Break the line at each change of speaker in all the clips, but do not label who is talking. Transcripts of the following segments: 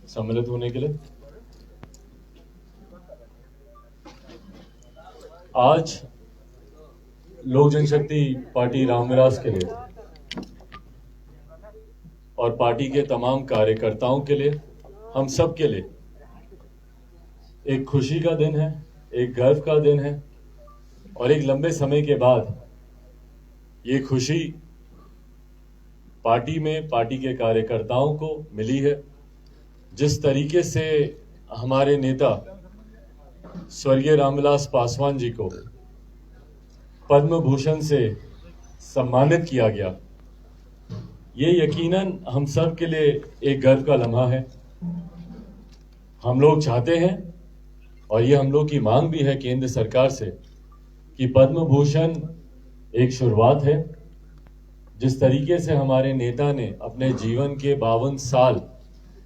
सम्मिलित होने के लिए। आज लोक जनशक्ति पार्टी रामविलास के लिए और पार्टी के तमाम कार्यकर्ताओं के लिए, हम सब के लिए एक खुशी का दिन है, एक गर्व का दिन है और एक लंबे समय के बाद ये खुशी पार्टी में, पार्टी के कार्यकर्ताओं को मिली है। जिस तरीके से हमारे नेता स्वर्गीय रामविलास पासवान जी को पद्म भूषण से सम्मानित किया गया, ये यकीनन हम सब के लिए एक गर्व का लम्हा है। हम लोग चाहते हैं और ये हम लोग की मांग भी है केंद्र सरकार से कि पद्म भूषण एक शुरुआत है। जिस तरीके से हमारे नेता ने अपने जीवन के 52 साल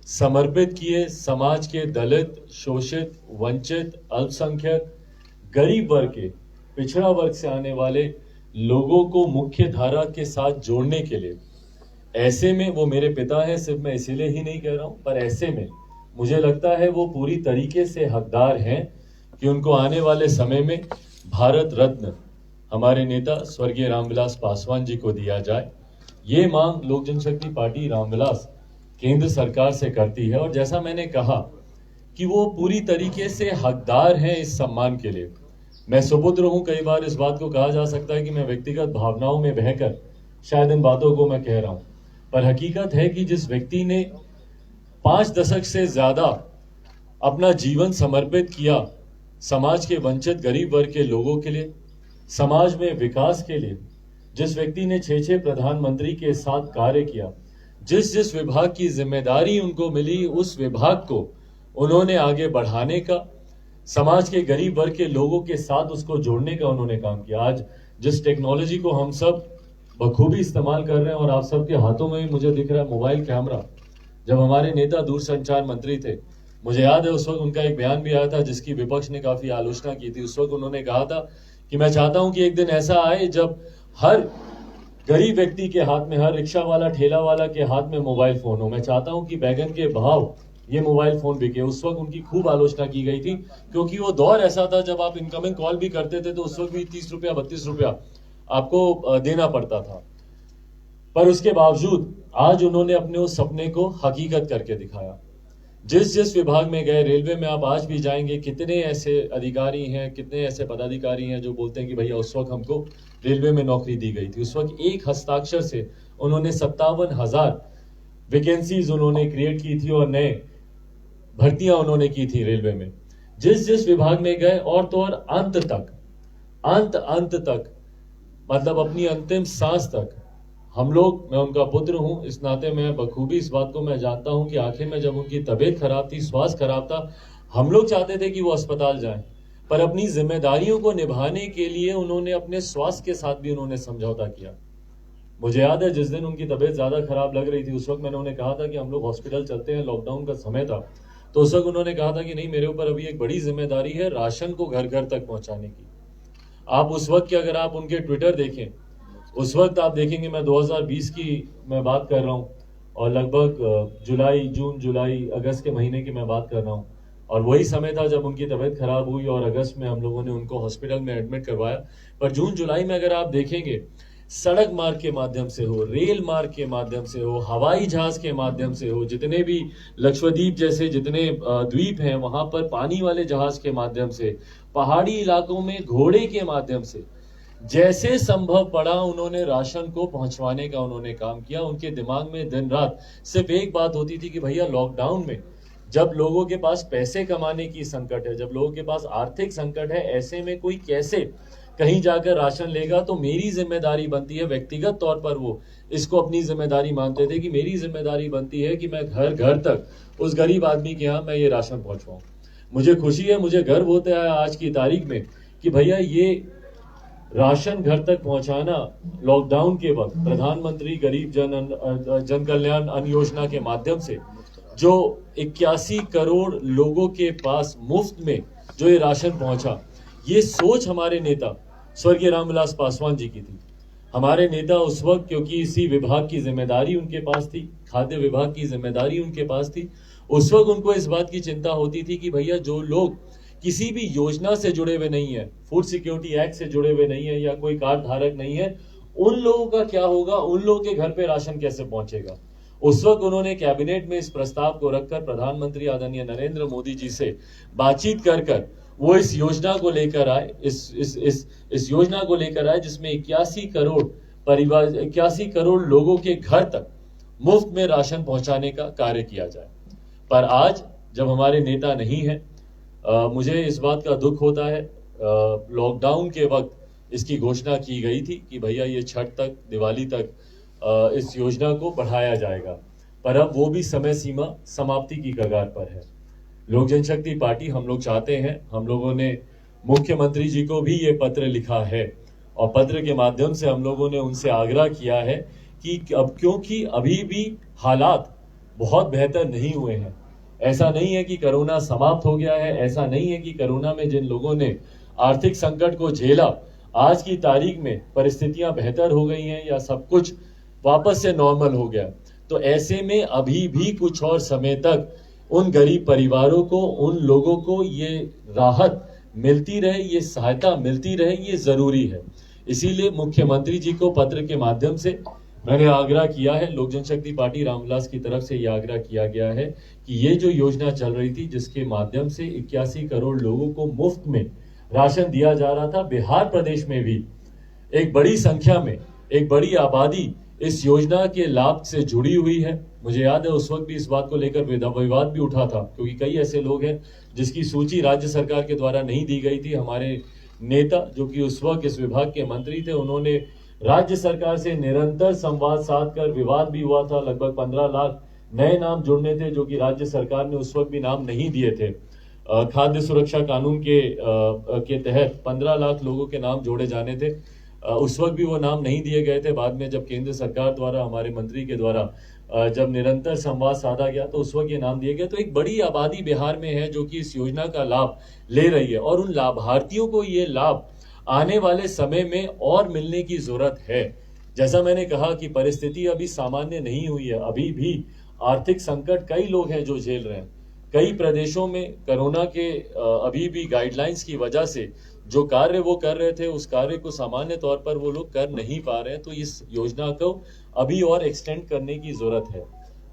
समर्पित किए समाज के दलित, शोषित, वंचित, अल्पसंख्यक, गरीब वर्ग के, पिछड़ा वर्ग से आने वाले लोगों को मुख्य धारा के साथ जोड़ने के लिए, ऐसे में वो मेरे पिता हैं, सिर्फ मैं इसीलिए ही नहीं कह रहा हूं, पर ऐसे में मुझे लगता है वो पूरी तरीके से हकदार हैं कि उनको आने वाले समय में भारत रत्न हमारे नेता स्वर्गीय रामविलास पासवान जी को दिया जाए। ये मांग लोक जनशक्ति पार्टी रामविलास केंद्र सरकार से करती है और जैसा मैंने कहा कि वो पूरी तरीके से हकदार हैं इस सम्मान के लिए। मैं सुपुत्र हूं, कई बार इस बात को कहा जा सकता है कि मैं व्यक्तिगत भावनाओं में बहकर शायद इन बातों को मैं कह रहा हूं, पर हकीकत है कि जिस व्यक्ति ने 5 दशक से ज्यादा अपना जीवन समर्पित किया समाज के वंचित गरीब वर्ग के लोगों के लिए, समाज में विकास के लिए, जिस व्यक्ति ने 6 प्रधानमंत्री के साथ कार्य किया, जिस विभाग की जिम्मेदारी उनको मिली उस विभाग को उन्होंने आगे बढ़ाने का, समाज के गरीब वर्ग के लोगों के साथ उसको जोड़ने का उन्होंने काम किया। आज जिस टेक्नोलॉजी को हम सब बखूबी इस्तेमाल कर रहे हैं और आप सबके हाथों में भी मुझे दिख रहा है मोबाइल कैमरा, जब हमारे नेता दूरसंचार मंत्री थे, मुझे याद है उस वक्त उनका एक बयान भी आया था जिसकी विपक्ष ने काफी आलोचना की थी। उस वक्त उन्होंने कहा था कि मैं चाहता हूं कि एक दिन ऐसा आए जब हर गरीब व्यक्ति के हाथ में, हर रिक्शा वाला, ठेला वाला के हाथ में मोबाइल फोन हो। मैं चाहता हूं कि बैगन के भाव ये मोबाइल फोन बिके। उस वक्त उनकी खूब आलोचना की गई थी क्योंकि वो दौर ऐसा था जब आप इनकमिंग कॉल भी करते थे तो उस वक्त भी 30 रुपया 32 रुपया आपको देना पड़ता था। पर उसके बावजूद आज उन्होंने अपने उस सपने को हकीकत करके दिखाया। जिस विभाग में गए, रेलवे में आप आज भी जाएंगे, कितने ऐसे अधिकारी हैं, कितने ऐसे पदाधिकारी हैं जो बोलते हैं कि भैया उस वक्त हमको रेलवे में नौकरी दी गई थी। उस वक्त एक हस्ताक्षर से उन्होंने 57,000 वैकेंसीज उन्होंने क्रिएट की थी और नए भर्तियां उन्होंने की थी रेलवे में। जिस विभाग में गए और तो और अंत तक मतलब अपनी अंतिम सांस तक हम लोग, मैं उनका पुत्र हूं, इस नाते मैं बखूबी इस बात को मैं जानता हूं कि आखिर में जब उनकी तबीयत खराब थी, स्वास्थ्य खराब था, हम लोग चाहते थे कि वो अस्पताल जाएं, पर अपनी जिम्मेदारियों को निभाने के लिए उन्होंने अपने स्वास्थ्य के साथ भी उन्होंने समझौता किया। मुझे याद है जिस दिन उनकी तबीयत ज्यादा खराब लग रही थी, उस वक्त मैंने उन्हें कहा था कि हम लोग हॉस्पिटल चलते हैं, लॉकडाउन का समय था, तो उस वक्त उन्होंने कहा था कि नहीं, मेरे ऊपर अभी एक बड़ी जिम्मेदारी है राशन को घर घर तक पहुंचाने की। आप उस वक्त की अगर आप उनके ट्विटर देखें, उस वक्त आप देखेंगे, मैं 2020 की मैं बात कर रहा हूं और लगभग जून जुलाई अगस्त के महीने की मैं बात कर रहा हूं, और वही समय था जब उनकी तबीयत खराब हुई और अगस्त में हम लोगों ने उनको हॉस्पिटल में एडमिट करवाया। पर जून जुलाई में अगर आप देखेंगे, सड़क मार्ग के माध्यम से हो, रेल मार्ग के माध्यम से हो, हवाई जहाज के माध्यम से हो, जितने भी लक्षद्वीप जैसे जितने द्वीप हैं वहां पर पानी वाले जहाज के माध्यम से, पहाड़ी इलाकों में घोड़े के माध्यम से, जैसे संभव पड़ा उन्होंने राशन को पहुंचवाने का उन्होंने काम किया। उनके दिमाग में दिन रात सिर्फ एक बात होती थी कि भैया लॉकडाउन में जब लोगों के पास पैसे कमाने की संकट है, जब लोगों के पास आर्थिक संकट है, ऐसे में कोई कैसे कहीं जाकर राशन लेगा, तो मेरी जिम्मेदारी बनती है, व्यक्तिगत तौर पर वो इसको अपनी जिम्मेदारी मानते थे कि मेरी जिम्मेदारी बनती है कि मैं घर घर तक उस गरीब आदमी के यहाँ मैं ये राशन पहुंचवाऊं। मुझे खुशी है, मुझे गर्व होता है आज की तारीख में कि भैया ये राशन घर तक पहुंचाना लॉकडाउन के वक्त प्रधानमंत्री गरीब जन कल्याण अन्न योजना के माध्यम से जो 81 करोड़ लोगों के पास मुफ्त में जो ये राशन पहुंचा, ये सोच हमारे नेता स्वर्गीय रामविलास पासवान जी की थी। हमारे नेता उस वक्त, क्योंकि इसी विभाग की जिम्मेदारी उनके पास थी, खाद्य विभाग की जिम्मेदारी उनके पास थी, उस वक्त उनको इस बात की चिंता होती थी कि भैया जो लोग किसी भी योजना से जुड़े हुए नहीं है, फूड सिक्योरिटी एक्ट से जुड़े हुए नहीं है या कोई कार्ड धारक नहीं है, उन लोगों का क्या होगा, उन लोगों के घर पे राशन कैसे पहुंचेगा। उस वक्त उन्होंने कैबिनेट में इस प्रस्ताव को रखकर प्रधानमंत्री आदरणीय नरेंद्र मोदी जी से बातचीत कर वो इस योजना को लेकर आए, इस योजना को लेकर आए जिसमें 81 करोड़ परिवार, 81 करोड़ लोगों के घर तक मुफ्त में राशन पहुंचाने का कार्य किया जाए। पर आज जब हमारे नेता नहीं है, मुझे इस बात का दुख होता है। लॉकडाउन के वक्त इसकी घोषणा की गई थी कि भैया ये छठ तक, दिवाली तक इस योजना को बढ़ाया जाएगा, पर अब वो भी समय सीमा समाप्ति की कगार पर है। लोक जनशक्ति पार्टी, हम लोग चाहते हैं, हम लोगों ने मुख्यमंत्री जी को भी ये पत्र लिखा है और पत्र के माध्यम से हम लोगों ने उनसे आग्रह किया है कि अब, क्योंकि अभी भी हालात बहुत बेहतर नहीं हुए हैं, ऐसा नहीं है कि कोरोना समाप्त हो गया है, ऐसा नहीं है कि कोरोना में जिन लोगों ने आर्थिक संकट को झेला, आज की तारीख में परिस्थितियां बेहतर हो गई हैं या सब कुछ वापस से नॉर्मल हो गया। तो ऐसे में अभी भी कुछ और समय तक उन गरीब परिवारों को, उन लोगों को ये राहत मिलती रहे, ये सहायता मिलती रहे, ये जरूरी है। इसीलिए मुख्यमंत्री जी को पत्र के माध्यम से मैंने आग्रह किया है, लोक जनशक्ति पार्टी रामविलास की तरफ से यह आग्रह किया गया है कि ये जो योजना चल रही थी जिसके माध्यम से 81 करोड़ लोगों को मुफ्त में राशन दिया जा रहा था, बिहार प्रदेश में भी एक बड़ी संख्या में, एक बड़ी आबादी इस योजना के लाभ से जुड़ी हुई है। मुझे याद है उस वक्त भी इस बात को लेकर विवाद भी उठा था, क्योंकि कई ऐसे लोग हैं जिसकी सूची राज्य सरकार के द्वारा नहीं दी गई थी। हमारे नेता जो कि उस वक्त इस विभाग के मंत्री थे, उन्होंने राज्य सरकार से निरंतर संवाद साध कर, विवाद भी हुआ था, लगभग 15 लाख नए नाम जुड़ने थे जो कि राज्य सरकार ने उस वक्त भी नाम नहीं दिए थे। खाद्य सुरक्षा कानून के तहत 15 लाख लोगों के नाम जोड़े जाने थे, उस वक्त भी वो नाम नहीं दिए गए थे। बाद में जब केंद्र सरकार द्वारा, हमारे मंत्री के द्वारा जब निरंतर संवाद साधा गया तो उस वक्त ये नाम दिए गए। तो एक बड़ी आबादी बिहार में है जो कि इस योजना का लाभ ले रही है और उन लाभार्थियों को ये लाभ आने वाले समय में और मिलने की जरूरत है। जैसा मैंने कहा कि परिस्थिति अभी सामान्य नहीं हुई है, अभी भी आर्थिक संकट कई लोग हैं जो झेल रहे हैं। कई प्रदेशों में कोरोना के अभी भी गाइडलाइंस की वजह से जो कार्य वो कर रहे थे, उस कार्य को सामान्य तौर पर वो लोग कर नहीं पा रहे हैं। तो इस योजना को अभी और एक्सटेंड करने की जरूरत है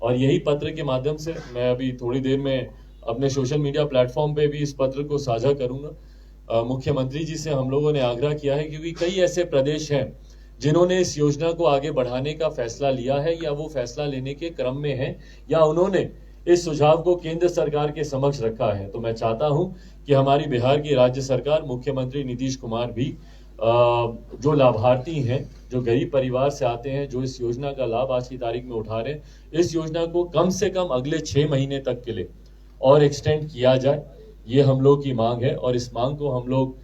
और यही पत्र के माध्यम से मैं अभी थोड़ी देर में अपने सोशल मीडिया प्लेटफॉर्म पे भी इस पत्र को साझा करूंगा। मुख्यमंत्री जी से हम लोगों ने आग्रह किया है, क्योंकि कई ऐसे प्रदेश हैं जिन्होंने इस योजना को आगे बढ़ाने का फैसला लिया है या वो फैसला लेने के क्रम में है या उन्होंने इस सुझाव को केंद्र सरकार के समक्ष रखा है। तो मैं चाहता हूं कि हमारी बिहार की राज्य सरकार, मुख्यमंत्री नीतीश कुमार भी जो लाभार्थी हैं, जो गरीब परिवार से आते हैं, जो इस योजना का लाभ आज की तारीख में उठा रहे हैं, इस योजना को कम से कम अगले 6 महीने तक के लिए और एक्सटेंड किया जाए, ये हम लोग की मांग है। और इस मांग को हम लोग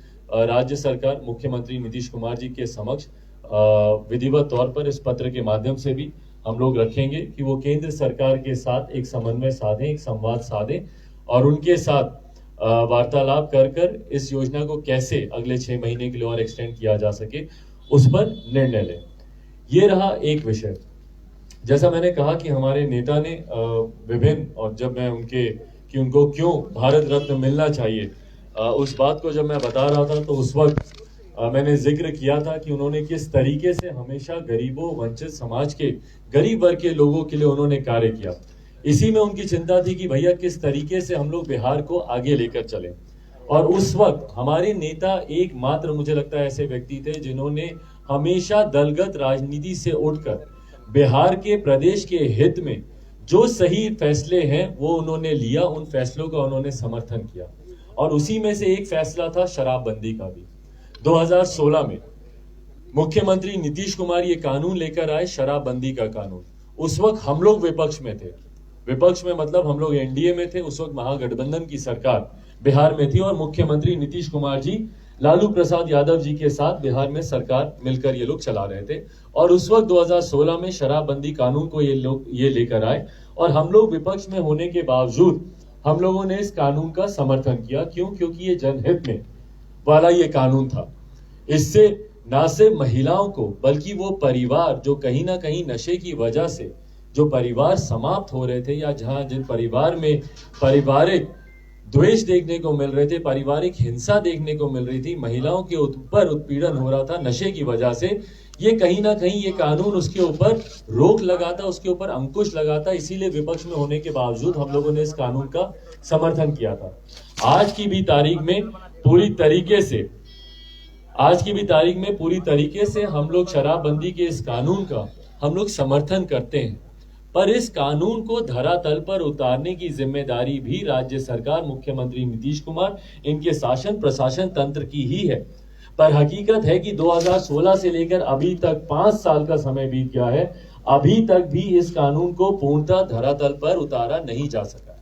राज्य सरकार, मुख्यमंत्री नीतीश कुमार जी के समक्ष विधिवत तौर पर इस पत्र के माध्यम से भी हम लोग रखेंगे कि वो केंद्र सरकार के साथ एक समन्वय साधें, एक संवाद साधें और उनके साथ वार्तालाप कर इस योजना को कैसे अगले 6 महीने के लिए और एक्सटेंड किया जा सके, उस पर निर्णय लें। ये रहा एक विषय। जैसा मैंने कहा कि हमारे नेता ने विभिन्न, और जब मैं उनको क्यों भारत रत्न मिलना चाहिए, उस बात को जब मैं बता रहा था तो उस वक्त मैंने जिक्र किया था कि उन्होंने किस तरीके से हमेशा गरीबों, वंचित समाज के, गरीब वर्ग के लोगों के लिए उन्होंने कार्य किया। इसी में उनकी चिंता थी कि भैया किस तरीके से हम लोग बिहार को आगे लेकर चले। और उस वक्त हमारे नेता एकमात्र, मुझे लगता है, ऐसे व्यक्ति थे जिन्होंने हमेशा दलगत राजनीति से उठकर बिहार के प्रदेश के हित में जो सही फैसले हैं वो उन्होंने लिया, उन फैसलों का उन्होंने समर्थन किया। और उसी में से एक फैसला था शराबबंदी का भी। 2016 में मुख्यमंत्री नीतीश कुमार ये कानून लेकर आए, शराबबंदी का कानून। उस वक्त हम लोग विपक्ष में थे, विपक्ष में मतलब हम लोग एनडीए में थे। उस वक्त महागठबंधन की सरकार बिहार में थी और मुख्यमंत्री नीतीश कुमार जी लालू प्रसाद यादव जी के साथ बिहार में सरकार मिलकर ये लोग चला रहे थे। और उस वक्त 2016 में शराबबंदी कानून को ये लेकर आए और हम लोग विपक्ष में होने के बावजूद हम लोगों ने इस कानून का समर्थन किया। क्यों? क्योंकि ये जनहित में वाला ये कानून था। इससे न सिर्फ महिलाओं को बल्कि वो परिवार जो कहीं ना कहीं नशे की वजह से जो परिवार समाप्त हो रहे थे या जहां जिन परिवार में पारिवारिक द्वेष देखने को मिल रहे थे, पारिवारिक हिंसा देखने को मिल रही थी, महिलाओं के ऊपर उत्पीड़न हो रहा था नशे की वजह से, ये कहीं ना कहीं ये कानून उसके ऊपर रोक लगाता, उसके ऊपर अंकुश लगाता। इसीलिए विपक्ष में होने के बावजूद हम लोगों ने इस कानून का समर्थन किया था। आज की भी तारीख में पूरी तरीके से हम लोग शराबबंदी के इस कानून का हम लोग समर्थन करते हैं, पर इस कानून को धरातल पर उतारने की जिम्मेदारी भी राज्य सरकार, मुख्यमंत्री नीतीश कुमार, इनके शासन प्रशासन तंत्र की ही है। पर हकीकत है कि 2016 से लेकर अभी तक 5 साल का समय बीत गया है, अभी तक भी इस कानून को पूर्णतः धरातल पर उतारा नहीं जा सका,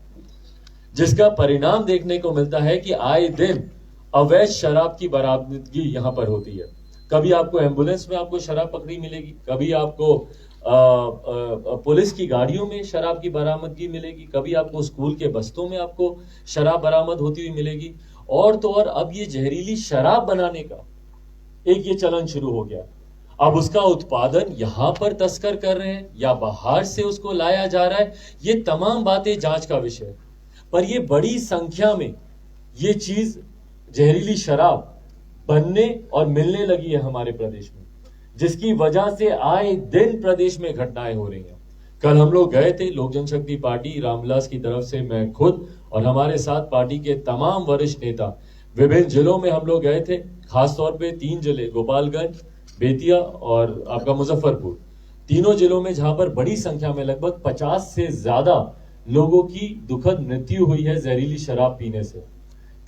जिसका परिणाम देखने को मिलता है कि आए दिन अवैध शराब की बरामदगी यहां पर होती है। कभी आपको एम्बुलेंस में आपको शराब पकड़ी मिलेगी, कभी आपको पुलिस की गाड़ियों में शराब की बरामदगी मिलेगी, कभी आपको स्कूल के बस्तों में आपको शराब बरामद होती हुई मिलेगी। और तो और अब ये जहरीली शराब बनाने का एक ये चलन शुरू हो गया। अब उसका उत्पादन यहां पर तस्कर कर रहे हैं या बाहर से उसको लाया जा रहा है, ये तमाम बातें जांच का विषय है। पर ये बड़ी संख्या में ये चीज जहरीली शराब बनने और मिलने लगी है हमारे प्रदेश में, जिसकी वजह से आए दिन प्रदेश में घटनाएं हो रही हैं। कल हम लोग गए थे, लोक जनशक्ति पार्टी रामविलास की तरफ से मैं खुद और हमारे साथ पार्टी के तमाम वरिष्ठ नेता विभिन्न जिलों में हम लोग गए थे। खासतौर पे 3 जिले, गोपालगंज, बेतिया और आपका मुजफ्फरपुर, तीनों जिलों में जहां पर बड़ी संख्या में लगभग 50 से ज्यादा लोगों की दुखद मृत्यु हुई है जहरीली शराब पीने से।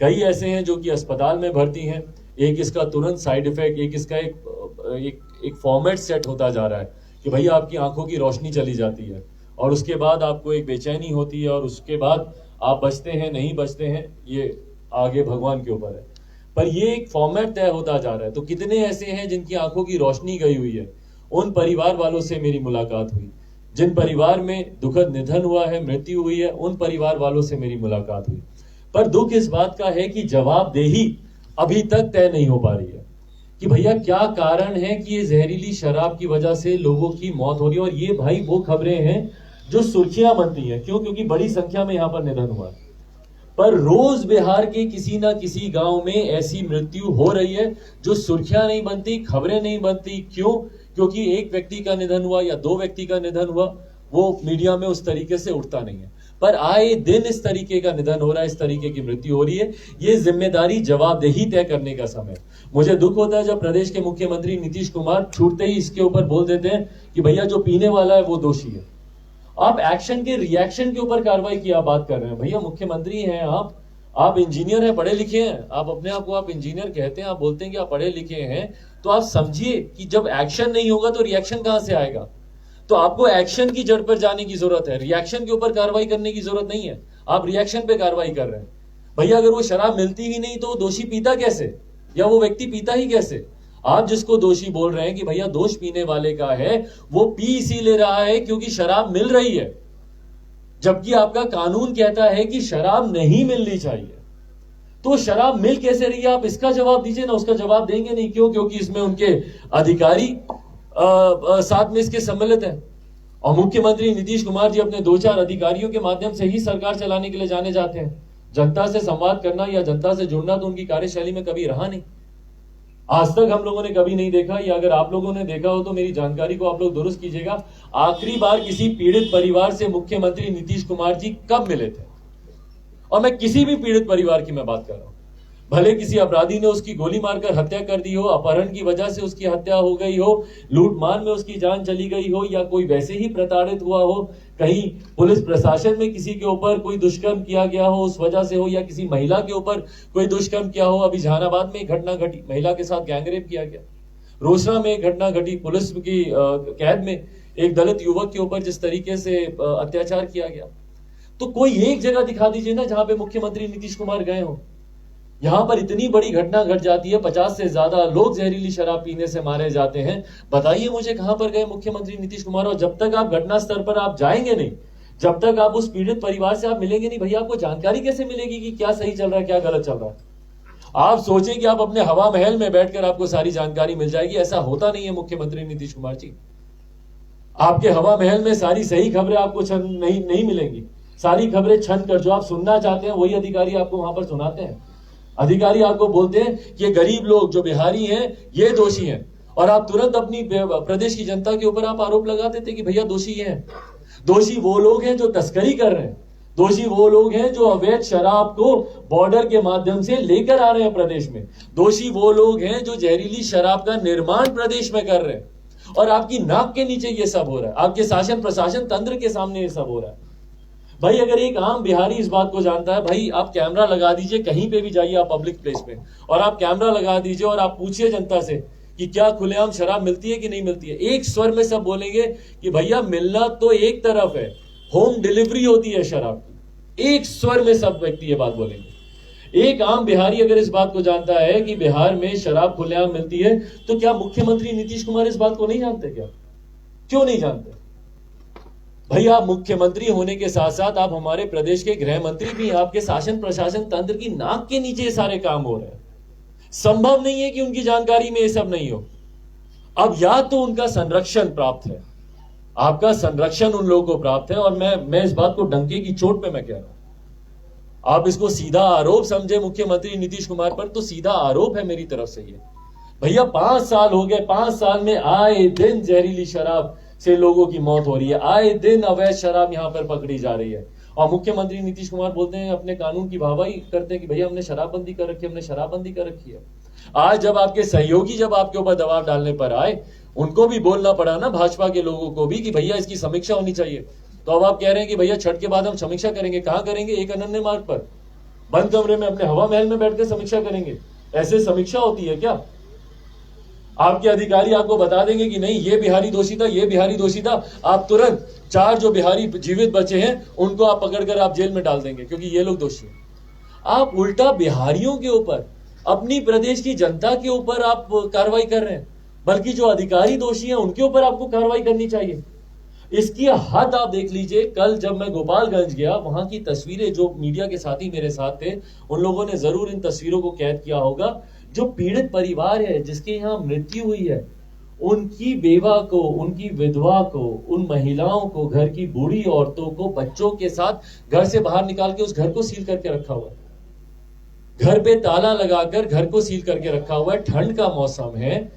कई ऐसे हैं जो कि अस्पताल में भर्ती हैं, एक इसका तुरंत साइड इफेक्ट, एक इसका एक फॉर्मेट सेट होता जा रहा है कि भैया आपकी आंखों की रोशनी चली जाती है और उसके बाद आपको एक बेचैनी होती है और उसके बाद आप बचते हैं नहीं बचते हैं, ये आगे भगवान के ऊपर है। पर ये एक फॉर्मेट तय होता जा रहा है। तो कितने ऐसे हैं जिनकी आंखों की रोशनी गई हुई है, उन परिवार वालों से मेरी मुलाकात हुई। जिन परिवार में दुखद निधन हुआ है, मृत्यु हुई है, उन परिवार वालों से मेरी मुलाकात हुई। पर दुख इस बात का है कि जवाबदेही अभी तक तय नहीं हो पा रही है कि भैया क्या कारण है कि ये जहरीली शराब की वजह से लोगों की मौत हो रही है। और ये भाई वो खबरें हैं जो सुर्खियां बनती हैं। क्यों? क्योंकि बड़ी संख्या में यहां पर निधन हुआ है। पर रोज बिहार के किसी ना किसी गांव में ऐसी मृत्यु हो रही है जो सुर्खियां नहीं बनती, खबरें नहीं बनती। क्यों? क्योंकि एक व्यक्ति का निधन हुआ या 2 व्यक्ति का निधन हुआ, वो मीडिया में उस तरीके से उठता नहीं है। पर आए दिन इस तरीके का निधन हो रहा है, इस तरीके की मृत्यु हो रही है। ये जिम्मेदारी, जवाबदेही तय करने का समय। मुझे दुख होता है जब प्रदेश के मुख्यमंत्री नीतीश कुमार छूटते ही इसके ऊपर बोल देते हैं कि भैया जो पीने वाला है वो दोषी है। आप एक्शन के रिएक्शन के ऊपर कार्रवाई की आप बात कर रहे हैं। भैया मुख्यमंत्री हैं आप इंजीनियर हैं, पढ़े लिखे हैं, आप अपने आप को आप इंजीनियर कहते हैं, आप बोलते हैं कि आप पढ़े लिखे हैं, तो आप समझिए कि जब एक्शन नहीं होगा तो रिएक्शन कहां से आएगा। तो आपको एक्शन की जड़ पर जाने की जरूरत है, रिएक्शन के ऊपर कार्रवाई करने की जरूरत नहीं है। आप रिएक्शन पे कार्रवाई कर रहे हैं। भैया अगर वो शराब मिलती ही नहीं तो दोषी पीता कैसे, या वो व्यक्ति पीता ही कैसे। आप जिसको दोषी बोल रहे हैं कि भैया दोष पीने वाले का है, वो पी इसीलिए रहा है क्योंकि शराब मिल रही है, जबकि आपका कानून कहता है कि शराब नहीं मिलनी चाहिए। तो शराब मिल कैसे रही है, आप इसका जवाब दीजिए ना। उसका जवाब देंगे नहीं। क्यों? क्योंकि इसमें उनके अधिकारी साथ में इसके सम्मिलित हैं। और मुख्यमंत्री नीतीश कुमार जी अपने 2-4 अधिकारियों के माध्यम से ही सरकार चलाने के लिए जाने जाते हैं। जनता से संवाद करना या जनता से जुड़ना तो उनकी कार्यशैली में कभी रहा नहीं। आज तक हम लोगों ने कभी नहीं देखा, या अगर आप लोगों ने देखा हो तो मेरी जानकारी को आप लोग दुरुस्त कीजिएगा। आखिरी बार किसी पीड़ित परिवार से मुख्यमंत्री नीतीश कुमार जी कब मिले थे? और मैं किसी भी पीड़ित परिवार की मैं बात कर रहा हूं, भले किसी अपराधी ने उसकी गोली मारकर हत्या कर दी हो, अपहरण की वजह से उसकी हत्या हो गई हो, लूटमार में उसकी जान चली गई हो, या कोई वैसे ही प्रताड़ित हुआ हो, कहीं पुलिस प्रशासन में किसी के ऊपर कोई दुष्कर्म किया गया हो उस वजह से हो, या किसी महिला के ऊपर कोई दुष्कर्म किया हो। अभी जहानाबाद में एक घटना घटी, महिला के साथ गैंगरेप किया गया। रोसड़ा में एक घटना घटी, पुलिस की कैद में एक दलित युवक के ऊपर जिस तरीके से अत्याचार किया गया। तो कोई एक जगह दिखा दीजिए ना जहां पे मुख्यमंत्री नीतीश कुमार गए हो। यहां पर इतनी बड़ी घटना घट जाती है, 50 से ज्यादा लोग जहरीली शराब पीने से मारे जाते हैं। बताइए मुझे कहां पर गए मुख्यमंत्री नीतीश कुमार। और जब तक आप घटना स्तर पर आप जाएंगे नहीं, जब तक आप उस पीड़ित परिवार से आप मिलेंगे नहीं, भैया आपको जानकारी कैसे मिलेगी कि क्या सही चल रहा है क्या गलत चल रहा है। आप सोचें कि आप अपने हवा महल में बैठकर आपको सारी जानकारी मिल जाएगी, ऐसा होता नहीं है मुख्यमंत्री नीतीश कुमार जी। आपके हवा महल में सारी सही खबरें आपको नहीं मिलेंगी। सारी खबरें छन कर जो आप सुनना चाहते हैं वही अधिकारी आपको वहां पर सुनाते हैं। अधिकारी आपको बोलते हैं कि ये गरीब लोग जो बिहारी हैं ये दोषी हैं, और आप तुरंत अपनी प्रदेश की जनता के ऊपर आप आरोप लगा देते कि भैया दोषी ये हैं। दोषी वो लोग हैं जो तस्करी कर रहे हैं, दोषी वो लोग हैं जो अवैध शराब को बॉर्डर के माध्यम से लेकर आ रहे हैं प्रदेश में, दोषी वो लोग हैं जो जहरीली शराब का निर्माण प्रदेश में कर रहे हैं, और आपकी नाक के नीचे ये सब हो रहा है, आपके शासन प्रशासन तंत्र के सामने ये सब हो रहा है। भाई अगर एक आम बिहारी इस बात को जानता है, भाई आप कैमरा लगा दीजिए, कहीं पे भी जाइए आप पब्लिक प्लेस पे, और आप कैमरा लगा दीजिए और आप पूछिए जनता से कि क्या खुलेआम शराब मिलती है कि नहीं मिलती है। एक स्वर में सब बोलेंगे कि भैया मिलना तो एक तरफ है, होम डिलीवरी होती है शराब की। एक स्वर में सब व्यक्ति ये बात बोलेंगे। एक आम बिहारी अगर इस बात को जानता है कि बिहार में शराब खुलेआम मिलती है, तो क्या मुख्यमंत्री नीतीश कुमार इस बात को नहीं जानते? क्या क्यों नहीं जानते? भाई आप मुख्यमंत्री होने के साथ साथ आप हमारे प्रदेश के गृह मंत्री भी हैं, आपके शासन प्रशासन तंत्र की नाक के नीचे सारे काम हो रहे हैं। संभव नहीं है कि उनकी जानकारी में ये सब नहीं हो। अब या तो उनका संरक्षण प्राप्त है, आपका संरक्षण उन लोगों को प्राप्त है, और मैं इस बात को डंके की चोट पे मैं कह रहा हूं। आप इसको सीधा आरोप समझे मुख्यमंत्री नीतीश कुमार पर, तो सीधा आरोप है मेरी तरफ से ये। भैया 5 साल हो गए, 5 साल में आए दिन जहरीली शराब से लोगों की मौत हो रही है, आए दिन अवैध शराब यहां पर पकड़ी जा रही है, और मुख्यमंत्री नीतीश कुमार बोलते हैं, अपने कानून की वाहवाही करते हैं कि भैया हमने शराबबंदी कर रखी है, हमने शराबबंदी कर रखी है। आज जब आपके सहयोगी जब आपके ऊपर दबाव डालने पर आए, उनको भी बोलना पड़ा ना, भाजपा के लोगों को भी, कि भैया इसकी समीक्षा होनी चाहिए। तो अब आप कह रहे हैं कि भैया छठ के बाद हम समीक्षा करेंगे। कहां करेंगे? एक अनन्य मार्ग पर, बंद कमरे में, अपने हवा महल में बैठकर समीक्षा करेंगे। ऐसे समीक्षा होती है क्या? आपके अधिकारी आपको बता देंगे कि नहीं ये बिहारी दोषी था, ये बिहारी दोषी था, आप तुरंत 4 जो बिहारी जीवित बचे हैं उनको आप पकड़कर आप जेल में डाल देंगे क्योंकि ये लोग दोषी हैं। आप उल्टा बिहारियों के ऊपर, अपनी प्रदेश की जनता के ऊपर आप कार्रवाई कर रहे हैं, बल्कि जो अधिकारी दोषी हैं उनके ऊपर आपको कार्रवाई करनी चाहिए। इसकी हद आप देख लीजिए। कल जब मैं गोपालगंज गया, वहां की तस्वीरें, जो मीडिया के साथी मेरे साथ थे उन लोगों ने जरूर इन तस्वीरों को कैद किया होगा। जो पीड़ित परिवार है जिसके यहाँ मृत्यु हुई है, उनकी बेवा को, उनकी विधवा को, उन महिलाओं को, घर की बूढ़ी औरतों को बच्चों के साथ घर से बाहर निकाल के उस घर को सील करके रखा हुआ है। घर पे ताला लगाकर घर को सील करके रखा हुआ है। ठंड का मौसम है,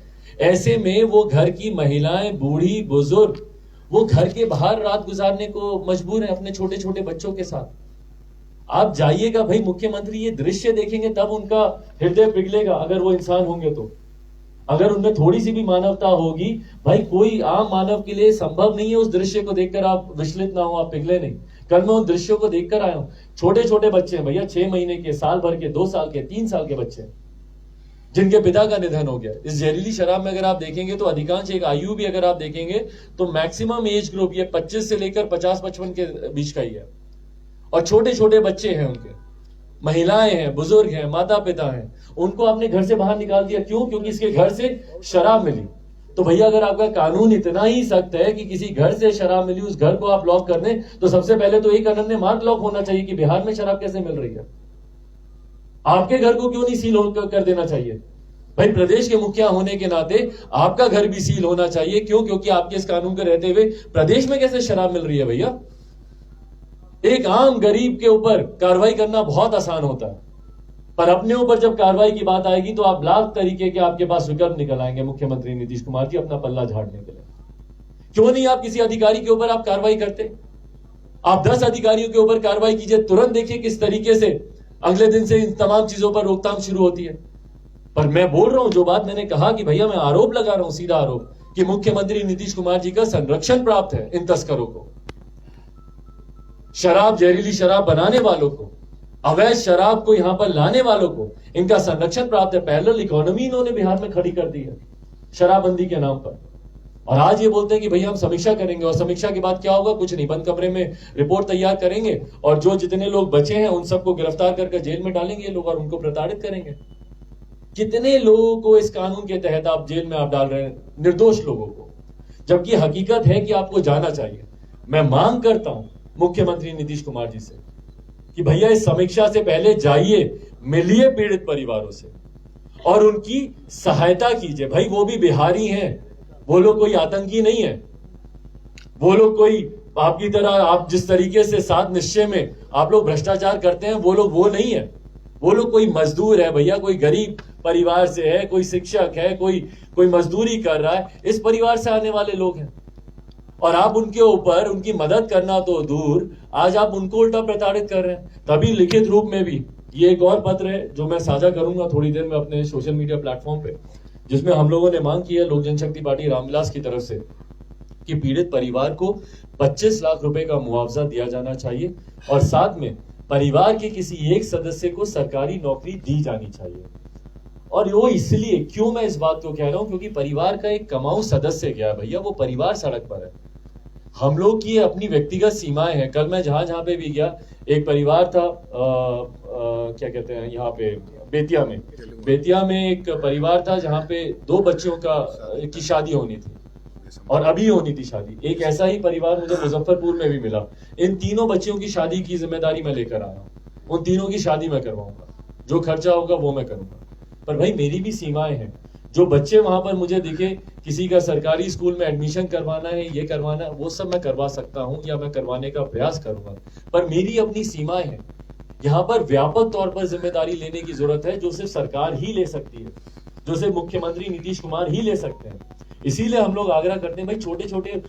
ऐसे में वो घर की महिलाएं, बूढ़ी बुजुर्ग, वो घर के बाहर रात गुजारने को मजबूर है अपने छोटे छोटे बच्चों के साथ। आप जाइएगा भाई, मुख्यमंत्री ये दृश्य देखेंगे तब उनका हृदय पिघलेगा। अगर वो इंसान होंगे तो, अगर उनमें थोड़ी सी भी मानवता होगी, भाई कोई आम मानव के लिए संभव नहीं है उस दृश्य को देखकर आप विचलित ना हो, आप पिघले नहीं। कल मैं उन दृश्यों को देखकर आया हूं। छोटे छोटे बच्चे हैं भैया, 6 महीने के, साल भर के, 2 साल के, 3 साल के बच्चे, जिनके पिता का निधन हो गया। इस जहरीली शराब में अगर आप देखेंगे तो अधिकांश, एक आयु भी अगर आप देखेंगे तो मैक्सिमम एज ग्रुप ये 25 से लेकर 50-55 के बीच का ही है, और छोटे छोटे बच्चे हैं, उनके महिलाएं हैं, बुजुर्ग हैं, माता पिता हैं, उनको आपने घर से बाहर निकाल दिया। क्यों? क्योंकि इसके घर से शराब मिली। तो भैया अगर आपका कानून इतना ही सख्त है कि किसी घर से शराब मिली उस घर को आप लॉक कर दें, तो सबसे पहले तो एक अनन्य मार्ग लॉक होना चाहिए कि बिहार में शराब कैसे मिल रही है। आपके घर को क्यों नहीं सील कर देना चाहिए? भाई प्रदेश के मुखिया होने के नाते आपका घर भी सील होना चाहिए। क्यों? क्योंकि आपके इस कानून के रहते हुए प्रदेश में कैसे शराब मिल रही है भैया? एक आम गरीब के ऊपर कार्रवाई करना बहुत आसान होता है, पर अपने ऊपर जब कार्रवाई की बात आएगी तो आप लाख तरीके के आपके पास विकल्प निकल आएंगे मुख्यमंत्री नीतीश कुमार जी अपना पल्ला झाड़ने के लिए। क्यों नहीं आप किसी अधिकारी के ऊपर आप कार्रवाई करते? आप 10 अधिकारियों के ऊपर कार्रवाई कीजिए, तुरंत देखिए किस तरीके से अगले दिन से इन तमाम चीजों पर रोकथाम शुरू होती है। पर मैं बोल रहा हूं, जो बात मैंने कहा कि भैया मैं आरोप लगा रहा हूं, सीधा आरोप, कि मुख्यमंत्री नीतीश कुमार जी का संरक्षण प्राप्त है इन तस्करों को, शराब, जहरीली शराब बनाने वालों को, अवैध शराब को यहां पर लाने वालों को, इनका संरक्षण प्राप्त है। पैरेलल इकोनॉमी इन्होंने बिहार में खड़ी कर दी है शराबबंदी के नाम पर। और आज ये बोलते हैं कि भैया हम समीक्षा करेंगे, और समीक्षा के बाद क्या होगा? कुछ नहीं, बंद कमरे में रिपोर्ट तैयार करेंगे और जो जितने लोग बचे हैं उन सबको गिरफ्तार करके जेल में डालेंगे ये लोग और उनको प्रताड़ित करेंगे। कितने लोगों को इस कानून के तहत आप जेल में आप डाल रहे हैं? निर्दोष लोगों को, जबकि हकीकत है कि आपको जाना चाहिए। मैं मांग करता हूं मुख्यमंत्री नीतीश कुमार जी से कि भैया इस समीक्षा से पहले जाइए, मिलिए पीड़ित परिवारों से और उनकी सहायता कीजिए। भाई वो भी बिहारी हैं, वो लोग कोई आतंकी नहीं है। वो लोग कोई आपकी तरह, आप जिस तरीके से सात निश्चय में आप लोग भ्रष्टाचार करते हैं, वो लोग वो नहीं है। वो लोग कोई मजदूर है भैया, कोई गरीब परिवार से है, कोई शिक्षक है, कोई मजदूरी कर रहा है, इस परिवार से आने वाले लोग हैं। और आप उनके ऊपर उनकी मदद करना तो दूर, आज आप उनको उल्टा प्रताड़ित कर रहे हैं। तभी लिखित रूप में भी ये एक और पत्र है जो मैं साझा करूंगा थोड़ी देर में अपने सोशल मीडिया प्लेटफॉर्म पे, जिसमें हम लोगों ने मांग की है लोक जनशक्ति पार्टी रामविलास की तरफ से कि पीड़ित परिवार को 25 लाख रुपए का मुआवजा दिया जाना चाहिए और साथ में परिवार के किसी एक सदस्य को सरकारी नौकरी दी जानी चाहिए। और वो इसलिए क्यों मैं इस बात को कह रहा हूं, क्योंकि परिवार का एक कमाऊ सदस्य गया भैया, वो परिवार सड़क पर है। हम लोग की अपनी व्यक्तिगत सीमाएं हैं। कल मैं जहां पे भी गया, एक परिवार था क्या कहते हैं यहाँ पे बेतिया में एक परिवार था जहां पे 2 बच्चों की शादी होनी थी और अभी होनी थी शादी। एक ऐसा ही परिवार मुझे मुजफ्फरपुर में भी मिला। इन तीनों बच्चियों की शादी की जिम्मेदारी मैं लेकर आया हूँ, उन तीनों की शादी मैं करवाऊंगा, जो खर्चा होगा वो मैं करूंगा। पर भाई मेरी भी सीमाएं हैं। जो बच्चे वहां पर मुझे दिखे, किसी का सरकारी स्कूल में एडमिशन करवाना है, ये करवाना है, वो सब मैं करवा सकता हूं या मैं करवाने का प्रयास करूंगा, पर मेरी अपनी सीमाएं हैं। यहाँ पर व्यापक तौर पर जिम्मेदारी लेने की जरूरत है, जो सिर्फ सरकार ही ले सकती है, जो सिर्फ मुख्यमंत्री नीतीश कुमार ही ले सकते हैं। इसीलिए हम लोग आग्रह करते हैं भाई, छोटे छोटे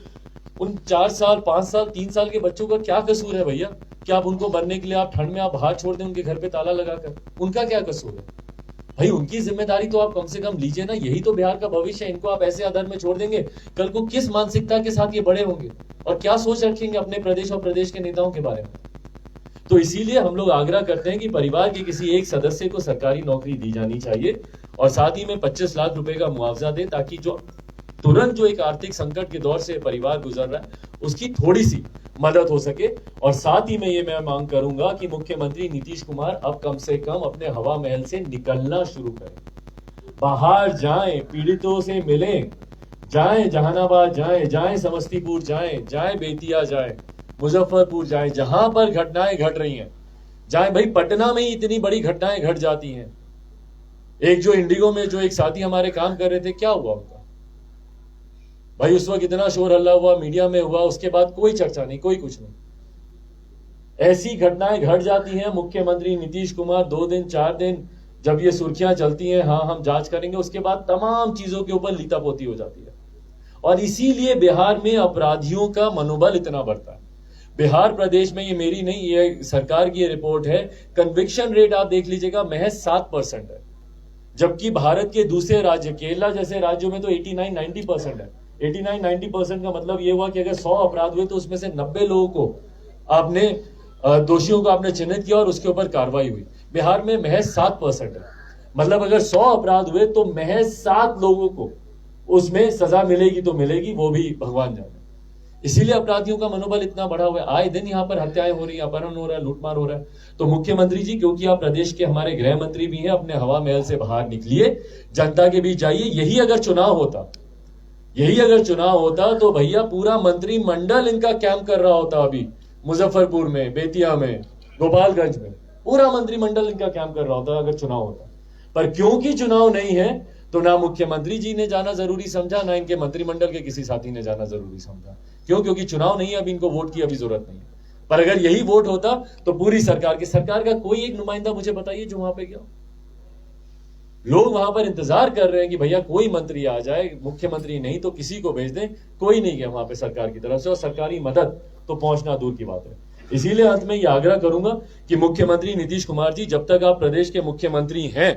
उन 4 साल 5 साल 3 साल के बच्चों का क्या कसूर है भैया? क्या आप उनको बनने के लिए आप ठंड में आप बाहर छोड़ दें उनके घर पे ताला लगाकर? उनका क्या कसूर है भाई? उनकी जिम्मेदारी तो आप कम से कम लीजिए ना। यही तो बिहार का भविष्य है। इनको आप ऐसे अदर में छोड़ देंगे, कल को किस मानसिकता के साथ ये बड़े होंगे और क्या सोच रखेंगे अपने प्रदेश और प्रदेश के नेताओं के बारे में? तो इसीलिए हम लोग आग्रह करते हैं कि परिवार के किसी एक सदस्य को सरकारी नौकरी दी जानी चाहिए और साथ ही में 25 लाख रुपए का मुआवजा दे, ताकि जो तुरंत जो एक आर्थिक संकट के दौर से परिवार गुजर रहा है उसकी थोड़ी सी मदद हो सके। और साथ ही में ये मैं मांग करूंगा कि मुख्यमंत्री नीतीश कुमार अब कम से कम अपने हवा महल से निकलना शुरू करें, बाहर जाएं, पीड़ितों से मिलें, जाएं जहानाबाद जाएं समस्तीपुर जाएं बेतिया जाएं, मुजफ्फरपुर जाएं, जहां पर घटनाएं घट रही हैं जाएं। भाई पटना में ही इतनी बड़ी घटनाएं घट जाती हैं। एक जो इंडिगो में जो एक साथी हमारे काम कर रहे थे, क्या हुआ उनका? भाई उस वक्त इतना शोर हल्ला हुआ, मीडिया में हुआ, उसके बाद कोई चर्चा नहीं, कोई कुछ नहीं। ऐसी घटनाएं घट जाती हैं। मुख्यमंत्री नीतीश कुमार 2 दिन 4 दिन जब ये सुर्खियां चलती हैं, हाँ हम जांच करेंगे, उसके बाद तमाम चीजों के ऊपर लीतापोती हो जाती है। और इसीलिए बिहार में अपराधियों का मनोबल इतना बढ़ता है। बिहार प्रदेश में, ये मेरी नहीं, ये सरकार की रिपोर्ट है, कन्विक्शन रेट आप देख लीजिएगा महज 7% है, जबकि भारत के दूसरे राज्य केरला जैसे राज्यों में तो 89-90% है। 89-90% का मतलब ये हुआ कि अगर 100 अपराध हुए तो उसमें से 90 लोगों को आपने दोषियों को आपने चिन्हित किया और उसके ऊपर कार्रवाई हुई। बिहार में महज 7% है। मतलब अगर 100 अपराध हुए तो महज 7 लोगों को उसमें सजा मिलेगी तो मिलेगी, वो भी भगवान जाने। इसीलिए अपराधियों का मनोबल इतना बढ़ा हुआ है। आए दिन यहाँ पर हत्याएं हो रही है, अपहरण हो रहा है, लूटमार हो रहा है। तो मुख्यमंत्री जी, क्योंकि आप प्रदेश के हमारे गृह मंत्री भी हैं, अपने हवा महल से बाहर निकलिए, जनता के बीच जाइए। यही अगर चुनाव होता तो भैया पूरा मंत्रिमंडल इनका कैंप कर रहा होता। अभी मुजफ्फरपुर में, बेतिया में, गोपालगंज में पूरा मंत्रिमंडल इनका कैंप कर रहा होता अगर चुनाव होता। पर क्योंकि चुनाव नहीं है तो ना मुख्यमंत्री जी ने जाना जरूरी समझा, ना इनके मंत्रिमंडल के किसी साथी ने जाना जरूरी समझा। क्यों? क्योंकि चुनाव नहीं है, अभी इनको वोट की अभी जरूरत नहीं है। पर अगर यही वोट होता तो पूरी सरकार का कोई एक नुमाइंदा मुझे बताइए जो वहां पे गया। लोग वहां पर इंतजार कर रहे हैं कि भैया कोई मंत्री आ जाए, मुख्यमंत्री नहीं तो किसी को भेज दें। कोई नहीं गया वहां पे सरकार की तरफ से, और सरकारी मदद तो पहुंचना दूर की बात है। इसीलिए अंत में यह आग्रह करूंगा कि मुख्यमंत्री नीतीश कुमार जी, जब तक आप प्रदेश के मुख्यमंत्री हैं,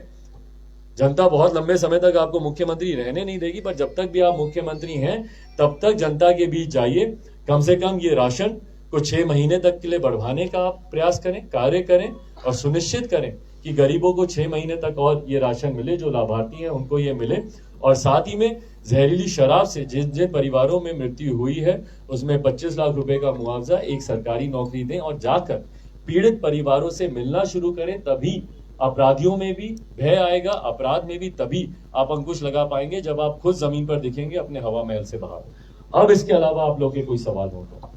जनता बहुत लंबे समय तक आपको मुख्यमंत्री रहने नहीं देगी, पर जब तक भी आप मुख्यमंत्री हैं तब तक जनता के बीच जाइए। कम से कम ये राशन को 6 महीने तक के लिए बढ़वाने का आप प्रयास करें, कार्य करें और सुनिश्चित करें कि गरीबों को 6 महीने तक और ये राशन मिले, जो लाभार्थी हैं उनको ये मिले। और साथ ही में जहरीली शराब से जिन जिन परिवारों में मृत्यु हुई है उसमें 25 लाख रुपए का मुआवजा, एक सरकारी नौकरी दें और जाकर पीड़ित परिवारों से मिलना शुरू करें। तभी अपराधियों में भी भय आएगा, अपराध में भी तभी आप अंकुश लगा पाएंगे जब आप खुद जमीन पर दिखेंगे अपने हवा महल से बाहर। अब इसके अलावा आप लोग के कोई सवाल हो तो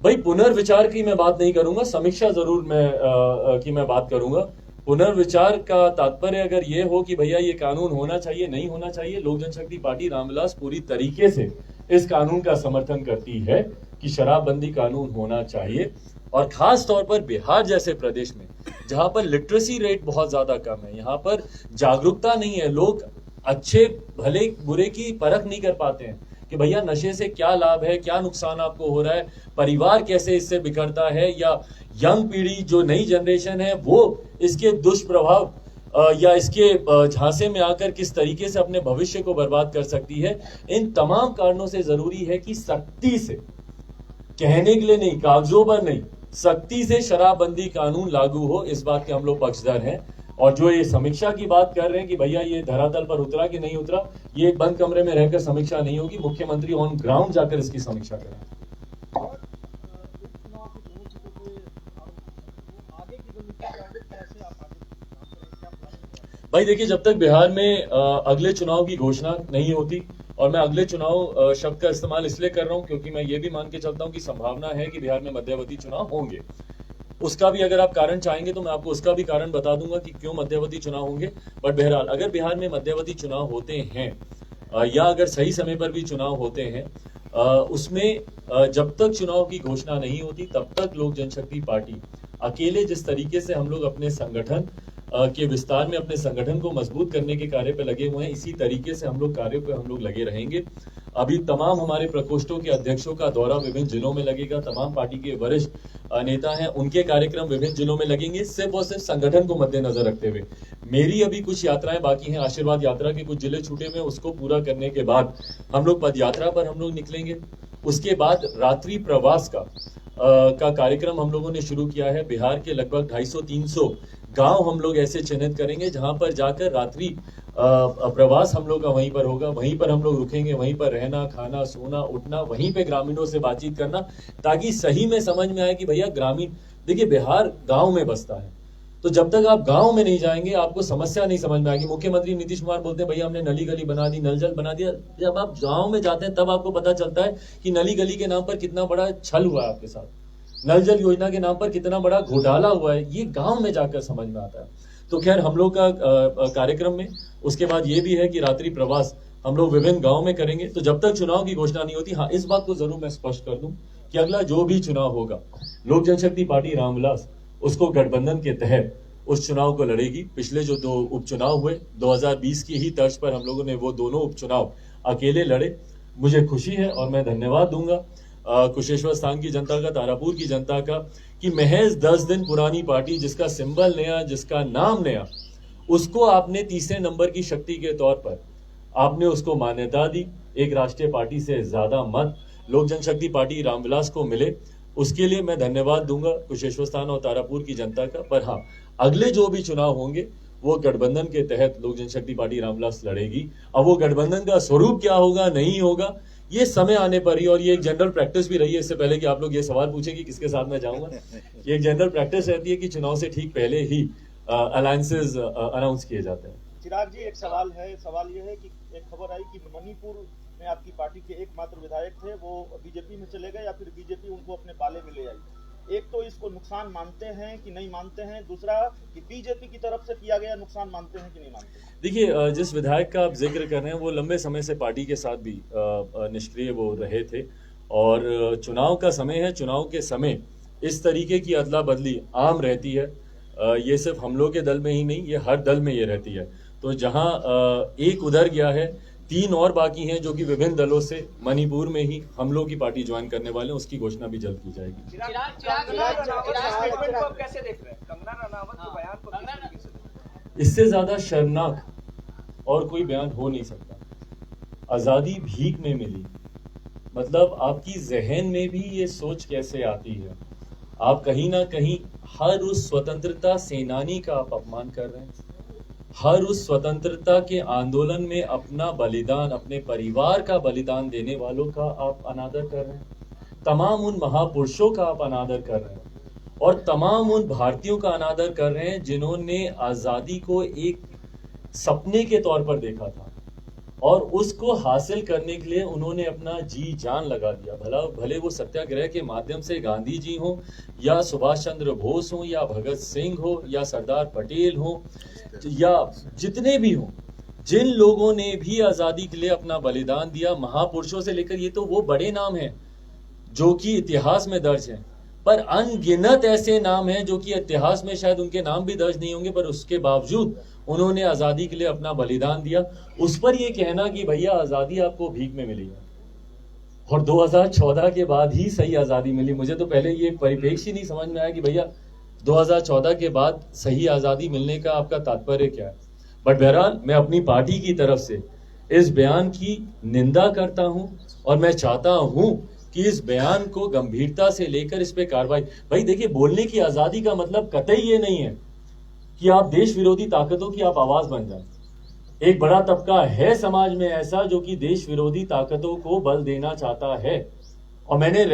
भाई पुनर्विचार की मैं बात नहीं करूंगा, समीक्षा जरूर मैं बात करूंगा। पुनर्विचार का तात्पर्य अगर ये हो कि भैया ये कानून होना चाहिए नहीं होना चाहिए, लोक जनशक्ति पार्टी रामविलास पूरी तरीके से इस कानून का समर्थन करती है कि शराबबंदी कानून होना चाहिए। और खास तौर पर बिहार जैसे प्रदेश में जहां पर लिटरेसी रेट बहुत ज्यादा कम है, यहाँ पर जागरूकता नहीं है, लोग अच्छे भले बुरे की परख नहीं कर पाते हैं कि भैया नशे से क्या लाभ है, क्या नुकसान आपको हो रहा है, परिवार कैसे इससे बिखरता है, या यंग पीढ़ी जो नई जनरेशन है वो इसके दुष्प्रभाव या इसके झांसे में आकर किस तरीके से अपने भविष्य को बर्बाद कर सकती है। इन तमाम कारणों से जरूरी है कि सख्ती से, कहने के लिए नहीं, कागजों पर नहीं, सख्ती से शराबबंदी कानून लागू हो, इस बात के हम लोग पक्षधर हैं। और जो ये समीक्षा की बात कर रहे हैं कि भैया ये धरातल पर उतरा कि नहीं उतरा, ये एक बंद कमरे में रहकर समीक्षा नहीं होगी, मुख्यमंत्री ऑन ग्राउंड जाकर इसकी समीक्षा करें। भाई देखिए, जब तक बिहार में अगले चुनाव की घोषणा नहीं होती, और मैं अगले चुनाव शब्द का इस्तेमाल इसलिए कर रहा हूं क्योंकि मैं ये भी मान के चलता हूं कि संभावना है कि बिहार में मध्यावधि चुनाव होंगे। उसका भी अगर आप कारण चाहेंगे तो मैं आपको उसका भी कारण बता दूंगा कि क्यों मध्यावधि चुनाव होंगे। बट बहरहाल अगर बिहार में मध्यावधि चुनाव होते हैं या अगर सही समय पर भी चुनाव होते हैं, उसमें जब तक चुनाव की घोषणा नहीं होती तब तक लोक जनशक्ति पार्टी अकेले जिस तरीके से हम लोग अपने संगठन के विस्तार में अपने संगठन को मजबूत करने के कार्य पे लगे हुए हैं, इसी तरीके से हम लोग कार्यों पे हम लोग लगे रहेंगे। अभी तमाम हमारे प्रकोष्ठों के अध्यक्षों का दौरा विभिन्न जिलों में लगेगा, तमाम पार्टी के वरिष्ठ नेता हैं उनके कार्यक्रम विभिन्न जिलों में लगेंगे, सिर्फ और सिर्फ संगठन को मद्देनजर रखते हुए। मेरी अभी कुछ यात्राएं बाकी हैं, आशीर्वाद यात्रा के कुछ जिले छूटे हुए, उसको पूरा करने के बाद हम लोग पद यात्रा पर हम लोग निकलेंगे। उसके बाद रात्रि प्रवास का कार्यक्रम हम लोगों ने शुरू किया है। बिहार के लगभग 250-300 गांव हम लोग ऐसे चिन्हित करेंगे जहां पर जाकर रात्रि प्रवास हम लोग का वहीं पर होगा, वहीं पर हम लोग रुकेंगे, वहीं पर रहना, खाना, सोना, उठना, वहीं पे ग्रामीणों से बातचीत करना, ताकि सही में समझ में आए कि भैया ग्रामीण, देखिए बिहार गांव में बसता है, तो जब तक आप गांव में नहीं जाएंगे आपको समस्या नहीं समझ में आएगी। मुख्यमंत्री नीतीश कुमार बोलते हैं भैया हमने नली गली बना दी, नल जल बना दिया। जब आप गांव में जाते हैं तब आपको पता चलता है कि नली गली के नाम पर कितना बड़ा छल हुआ है आपके साथ, नल जल योजना के नाम पर कितना बड़ा घोटाला हुआ है, ये गांव में जाकर समझ में आता है। तो खैर हम लोग का कार्यक्रम में उसके बाद ये भी है कि रात्रि प्रवास हम लोग विभिन्न गांव में करेंगे। तो जब तक चुनाव की घोषणा नहीं होती, हाँ इस बात को जरूर मैं स्पष्ट कर दूं कि अगला जो भी चुनाव होगा, लोक जनशक्ति पार्टी रामविलास उसको गठबंधन के तहत उस चुनाव को लड़ेगी। पिछले जो 2 उपचुनाव हुए 2020 की ही तर्ज पर हम लोगों ने वो दोनों उपचुनाव अकेले लड़े। मुझे खुशी है और मैं धन्यवाद दूंगा कुशेश्वर स्थान की जनता का, तारापुर की जनता का, कि महज 10 दिन पुरानी पार्टी जिसका सिंबल नया, जिसका नाम नया, उसको आपने तीसरे नंबर की शक्ति के तौर पर आपने उसको मान्यता दी। एक राष्ट्रीय पार्टी से ज्यादा मत लोक जनशक्ति पार्टी रामविलास को मिले, उसके लिए मैं धन्यवाद दूंगा कुशेश्वर स्थान और तारापुर की जनता का। पर हाँ, अगले जो भी चुनाव होंगे वो गठबंधन के तहत लोक जनशक्ति पार्टी रामविलास लड़ेगी। अब वो गठबंधन का स्वरूप क्या होगा, नहीं होगा, ये समय आने पर ही, और ये एक जनरल प्रैक्टिस भी रही है, इससे पहले कि आप लोग ये सवाल पूछे कि किसके साथ मैं जाऊंगा, ये एक जनरल प्रैक्टिस रहती है कि चुनाव से ठीक पहले ही अलायंसेस अनाउंस किए जाते हैं।
चिराग जी, एक सवाल है, सवाल ये है कि एक खबर आई कि मणिपुर में आपकी पार्टी के एकमात्र विधायक थे, वो बीजेपी में चले गए या फिर बीजेपी उनको अपने पाले में ले आई। एक तो इसको नुकसान मानते हैं कि नहीं मानते हैं, दूसरा कि बीजेपी की तरफ से किया गया नुकसान मानते हैं कि नहीं मानते हैं?
देखिए, जिस विधायक का आप जिक्र कर रहे हैं वो लंबे समय से पार्टी के साथ भी निष्क्रिय वो रहे थे, और चुनाव का समय है, चुनाव के समय इस तरीके की अदला बदली आम रहती है। ये सिर्फ हम लोग के दल में ही नहीं, ये हर दल में ये रहती है। तो जहां एक उधर गया है, 3 और बाकी हैं जो कि विभिन्न दलों से मणिपुर में ही हम लोग की पार्टी ज्वाइन करने वाले हैं, उसकी घोषणा भी जल्द की जाएगी। इससे ज्यादा शर्मनाक और कोई बयान हो नहीं सकता। आजादी भीख में मिली, मतलब आपकी जहन में भी ये सोच कैसे आती है? आप कहीं ना कहीं हर उस स्वतंत्रता सेनानी का आप अपमान कर रहे हैं, हर उस स्वतंत्रता के आंदोलन में अपना बलिदान, अपने परिवार का बलिदान देने वालों का आप अनादर कर रहे हैं, तमाम उन महापुरुषों का आप अनादर कर रहे हैं, और तमाम उन भारतीयों का अनादर कर रहे हैं जिन्होंने आजादी को एक सपने के तौर पर देखा था। और उसको हासिल करने के लिए उन्होंने अपना जी जान लगा दिया। भले वो सत्याग्रह के माध्यम से गांधी जी हो या सुभाष चंद्र बोस हो या भगत सिंह हो या सरदार पटेल हो या जितने भी हो, जिन लोगों ने भी आजादी के लिए अपना बलिदान दिया, महापुरुषों से लेकर, ये तो वो बड़े नाम हैं जो कि इतिहास में दर्ज हैं, पर अनगिनत ऐसे नाम हैं जो कि इतिहास में शायद उनके नाम भी दर्ज नहीं होंगे, पर उसके बावजूद उन्होंने आजादी के लिए अपना बलिदान दिया। उस पर ये कहना कि भैया आजादी आपको भीख में मिली है और 2014 के बाद ही सही आजादी मिली, मुझे तो पहले ये परिप्रेक्ष्य ही नहीं समझ में आया कि भैया 2014 के बाद सही आजादी मिलने का आपका तात्पर्य क्या है। बट बहरहाल मैं अपनी पार्टी की तरफ से इस बयान की निंदा करता हूं और मैं चाहता हूं कि इस बयान को गंभीरता से लेकर इस पे कार्रवाई। भाई देखिए, बोलने की आजादी का मतलब कतई ये नहीं है कि आप देश विरोधी ताकतों की आप आवाज बन जाए। एक बड़ा तबका है समाज में ऐसा जो कि देश विरोधी ताकतों को बल देना चाहता है, और मैंने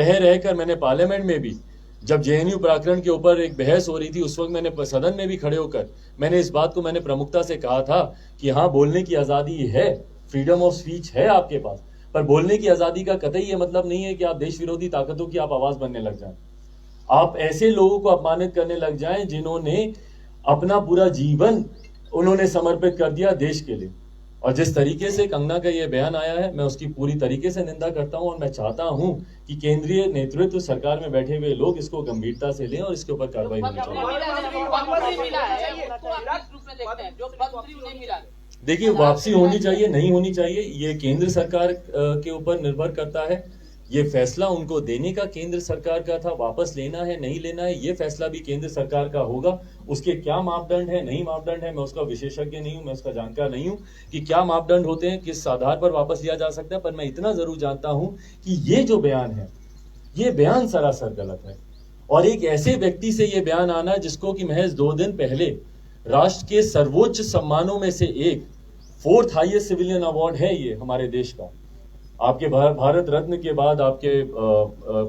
मैंने पार्लियामेंट में भी जब जेएनयू प्रकरण के ऊपर एक बहस हो रही थी, उस वक्त मैंने सदन में भी खड़े होकर मैंने इस बात को मैंने प्रमुखता से कहा था कि हाँ, बोलने की आजादी है, फ्रीडम ऑफ स्पीच है आपके पास, पर बोलने की आजादी का कतई ये मतलब नहीं है कि आप देश विरोधी ताकतों की आप आवाज बनने लग जाएं, आप ऐसे लोगों को अपमानित करने लग जाएं जिन्होंने अपना पूरा जीवन उन्होंने समर्पित कर दिया देश के लिए। और जिस तरीके से कंगना का ये बयान आया है, मैं उसकी पूरी तरीके से निंदा करता हूं और मैं चाहता हूं कि केंद्रीय नेतृत्व, सरकार में बैठे हुए लोग इसको गंभीरता से लें और इसके ऊपर कार्रवाई होनी चाहिए। देखिए, वापसी होनी चाहिए, नहीं होनी चाहिए, ये केंद्र सरकार के ऊपर निर्भर करता है। ये फैसला उनको देने का केंद्र सरकार का था, वापस लेना है नहीं लेना है ये फैसला भी केंद्र सरकार का होगा। उसके क्या मापदंड है, नहीं मापदंड है, मैं उसका विशेषज्ञ नहीं हूं, मैं उसका जानकार नहीं हूं कि क्या मापदंड होते हैं, किस आधार पर वापस लिया जा सकता है। पर मैं इतना जरूर जानता हूं कि ये जो बयान है, ये बयान सरासर गलत है। और एक ऐसे व्यक्ति से ये बयान आना जिसको कि महज 2 दिन पहले राष्ट्र के सर्वोच्च सम्मानों में से एक 4th हाईएस्ट सिविलियन अवार्ड है ये हमारे देश का, आपके भारत रत्न के बाद, आपके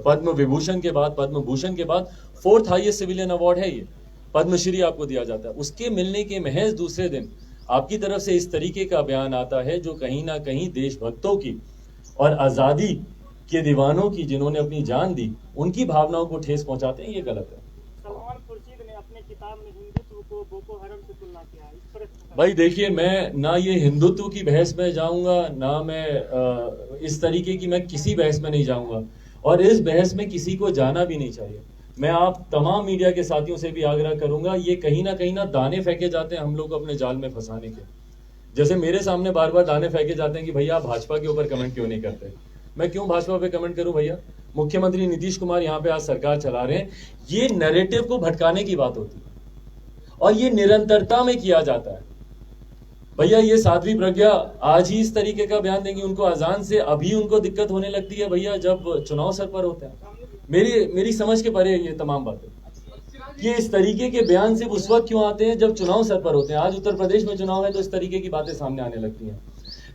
पद्म विभूषण के बाद, पद्म भूषण के बाद 4th हाईएस्ट सिविलियन अवार्ड है ये, पद्मश्री आपको दिया जाता है। उसके मिलने के महज दूसरे दिन आपकी तरफ से इस तरीके का बयान आता है जो कहीं ना कहीं देशभक्तों की और आजादी के दीवानों की, जिन्होंने अपनी जान दी, उनकी भावनाओं को ठेस पहुंचाते हैं। ये गलत है।
सलमान खुर्शीद ने अपने किताब में हिंदुत्व को बोको हरम से तुलना किया है, इस पर
भाई देखिए, मैं ना ये हिंदुत्व की बहस में जाऊंगा, ना मैं इस तरीके की मैं किसी बहस में नहीं जाऊंगा, और इस बहस में किसी को जाना भी नहीं चाहिए। मैं आप तमाम मीडिया के साथियों से भी आग्रह करूंगा, ये कहीं ना दाने फेंके जाते हैं हम लोग अपने जाल में फंसाने के। जैसे मेरे सामने बार बार दाने फेंके जाते हैं कि भैया आप भाजपा के ऊपर कमेंट क्यों नहीं करते। मैं क्यों भाजपा पे कमेंट करूं भैया? मुख्यमंत्री नीतीश कुमार यहाँ पे आज सरकार चला रहे हैं, ये नैरेटिव को भटकाने की बात होती है और ये निरंतरता में किया जाता है। भैया ये साध्वी प्रज्ञा आज ही इस तरीके का बयान देंगी, उनको अजान से अभी उनको दिक्कत होने लगती है भैया जब चुनाव सर पर होते हैं। मेरी समझ के परे ये तमाम बातें। ये इस तरीके के बयान सिर्फ उस वक्त क्यों आते हैं जब चुनाव सर पर होते हैं। आज उत्तर प्रदेश में चुनाव है तो इस तरीके की बातें सामने आने लगती हैं।